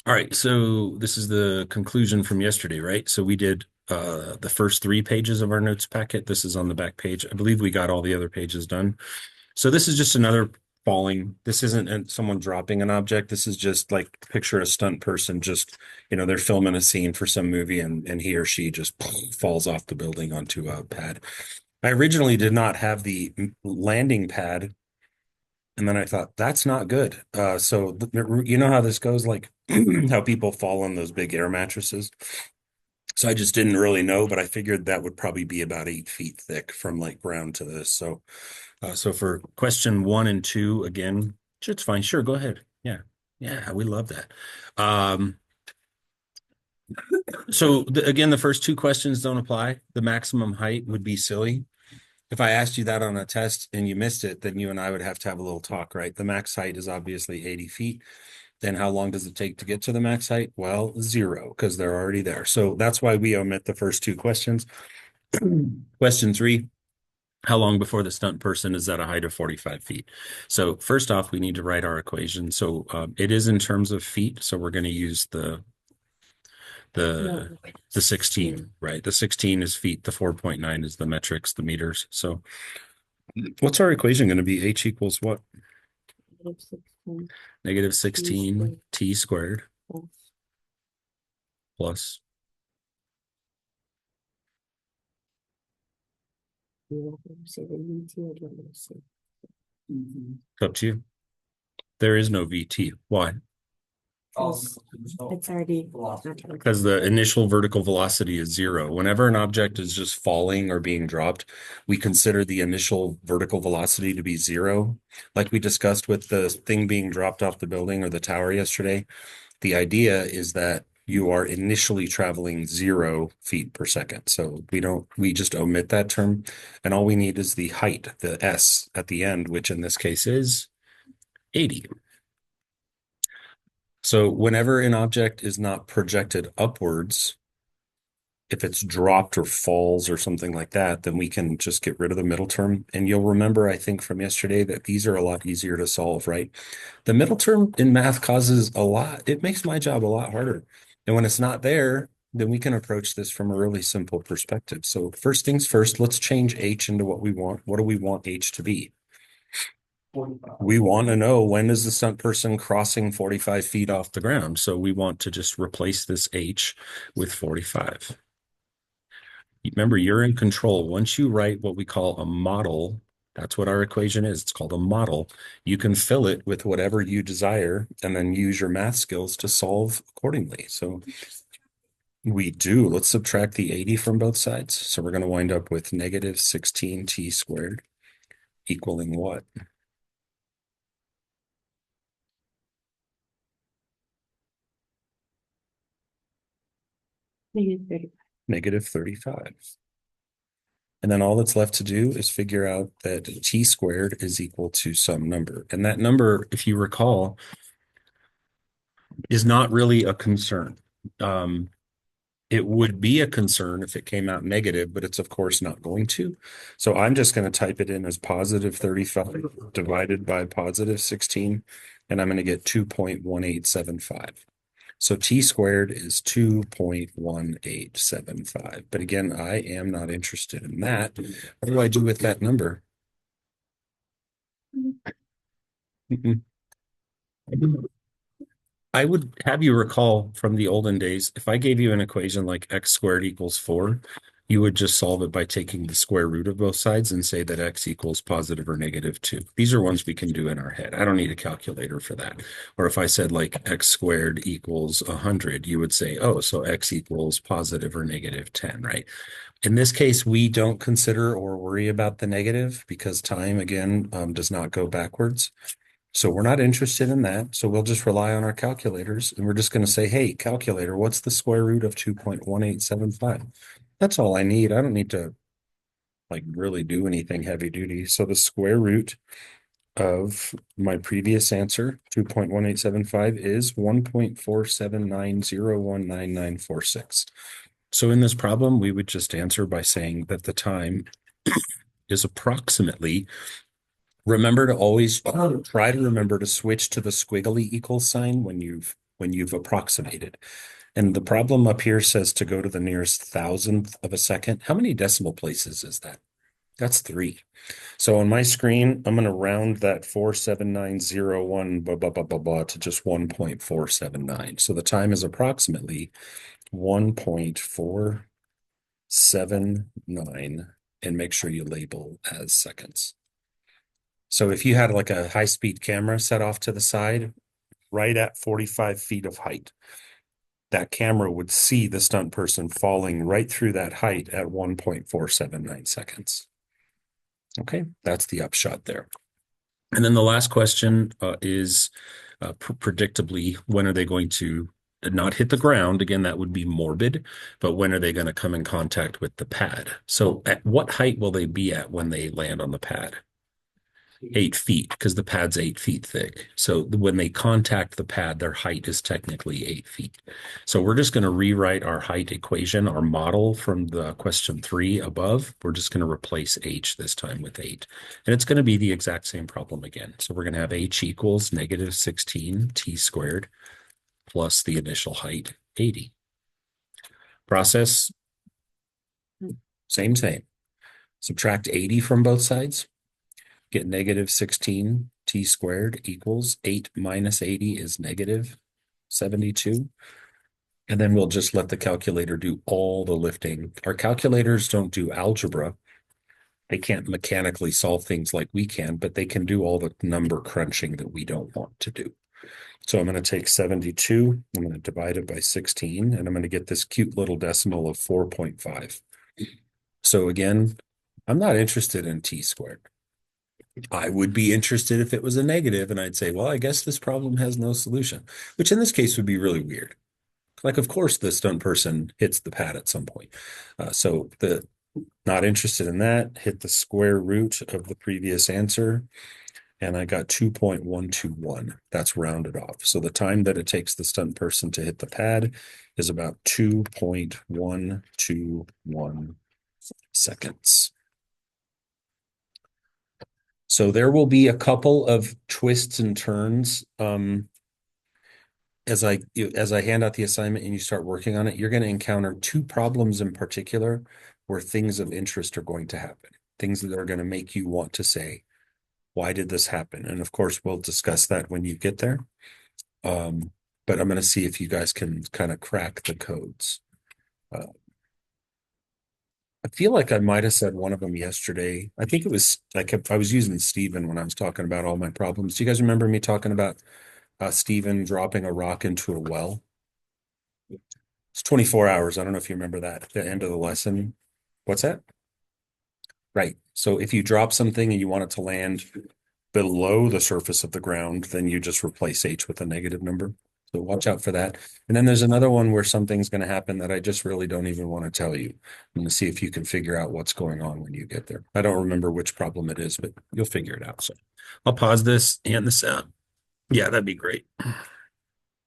All right, so this is the conclusion from yesterday, right? So we did the first 3 pages of our notes packet. This is on the back page. I believe we got all the other pages done. So this is just another falling. This isn't someone dropping an object. This is just like picture a stunt person just, they're filming a scene for some movie and he or she just falls off the building onto a pad. I originally did not have the landing pad. And then I thought, that's not good. So you know how this goes, like how people fall on those big air mattresses. So I just didn't really know, but I figured that would probably be about 8 feet thick from like ground to this. So for question 1 and 2, again, it's fine. Sure, go ahead. Yeah, yeah, we love that. Um, so again, the first 2 questions don't apply. The maximum height would be silly. If I asked you that on a test and you missed it, then you and I would have to have a little talk, right? The max height is obviously 80 feet. Then how long does it take to get to the max height? Well, 0, because they're already there. So that's why we omit the first 2 questions. Question 3, how long before the stunt person is at a height of 45 feet? So first off, we need to write our equation. So it is in terms of feet. So we're going to use the the 16, right? The 16 is feet. The 4.9 is the metrics, the meters. So what's our equation going to be? H equals what? Negative 16 t squared plus. It's up to you. There is no VT. Why? It's already Because the initial vertical velocity is 0. Whenever an object is just falling or being dropped, we consider the initial vertical velocity to be 0. Like we discussed with the thing being dropped off the building or the tower yesterday, the idea is that you are initially traveling 0 feet per second. So we just omit that term. And all we need is the height, the S at the end, which in this case is 80. So whenever an object is not projected upwards, if it's dropped or falls or something like that, then we can just get rid of the middle term. And you'll remember, I think, from yesterday that these are a lot easier to solve, right? The middle term in math causes it makes my job a lot harder. And when it's not there, then we can approach this from a really simple perspective. So first things first, let's change H into what we want. What do we want H to be? We want to know, when is the stunt person crossing 45 feet off the ground? So we want to just replace this H with 45. Remember, you're in control. Once you write what we call a model, that's what our equation is. It's called a model. You can fill it with whatever you desire and then use your math skills to solve accordingly. So we do. Let's subtract the 80 from both sides. So we're going to wind up with negative 16t squared equaling what? Negative 35. And then all that's left to do is figure out that t squared is equal to some number. And that number, if you recall, is not really a concern. It would be a concern if it came out negative, but it's of course not going to. So I'm just going to type it in as positive 35 divided by positive 16, and I'm going to get 2.1875. So t squared is 2.1875. But again, I am not interested in that. What do I do with that number? I would have you recall from the olden days, if I gave you an equation like x squared equals 4, you would just solve it by taking the square root of both sides and say that x equals positive or negative 2. These are ones we can do in our head. I don't need a calculator for that. Or if I said like x squared equals 100, you would say, oh, so x equals positive or negative 10, right? In this case, we don't consider or worry about the negative because time, again, does not go backwards. So we're not interested in that. So we'll just rely on our calculators and we're just going to say, hey, calculator, what's the square root of 2.1875? That's all I need. I don't need to like really do anything heavy duty. So the square root of my previous answer, 2.1875, is 1.4790199946. So in this problem, we would just answer by saying that the time is approximately Remember to always try to remember to switch to the squiggly equal sign when you've approximated. And the problem up here says to go to the nearest thousandth of a second. How many decimal places is that? That's three. So on my screen, I'm going to round that 47901 blah, blah, blah, blah, blah, to just 1.479. So the time is approximately 1.479, and make sure you label as seconds. So if you had like a high-speed camera set off to the side, right at 45 feet of height, that camera would see the stunt person falling right through that height at 1.479 seconds. Okay, that's the upshot there. And then the last question is predictably, when are they going to not hit the ground? Again, that would be morbid, but when are they going to come in contact with the pad? So at what height will they be at when they land on the pad? 8 feet, because the pad's 8 feet thick. So when they contact the pad, their height is technically 8 feet. So we're just going to rewrite our height equation, our model from the question 3 above. We're just going to replace h this time with 8. And it's going to be the exact same problem again. So we're going to have h equals negative 16 t squared plus the initial height, 80. Process, same. Subtract 80 from both sides. Get negative 16 t squared equals 8 minus 80 is negative 72. And then we'll just let the calculator do all the lifting. Our calculators don't do algebra. They can't mechanically solve things like we can, but they can do all the number crunching that we don't want to do. So I'm going to take 72, I'm going to divide it by 16, and I'm going to get this cute little decimal of 4.5. So again, I'm not interested in t squared. I would be interested if it was a negative, and I'd say, well, I guess this problem has no solution, which in this case would be really weird. Like, of course, the stunt person hits the pad at some point. So the not interested in that, hit the square root of the previous answer, and I got 2.121. That's rounded off. So the time that it takes the stunt person to hit the pad is about 2.121 seconds. So there will be a couple of twists and turns as I hand out the assignment and you start working on it. You're going to encounter two problems in particular where things of interest are going to happen, things that are going to make you want to say, why did this happen? And of course, we'll discuss that when you get there. But I'm going to see if you guys can kind of crack the codes. I feel like I might have said one of them yesterday. I think it was I was using Stephen when I was talking about all my problems. Do you guys remember me talking about Stephen dropping a rock into a well? It's 24 hours. I don't know if you remember that at the end of the lesson. What's that? Right. So if you drop something and you want it to land below the surface of the ground, then you just replace H with a negative number. So watch out for that. And then there's another one where something's going to happen that I just really don't even want to tell you. I'm going to see if you can figure out what's going on when you get there. I don't remember which problem it is, but you'll figure it out. So I'll pause this, hand this out. Yeah, that'd be great.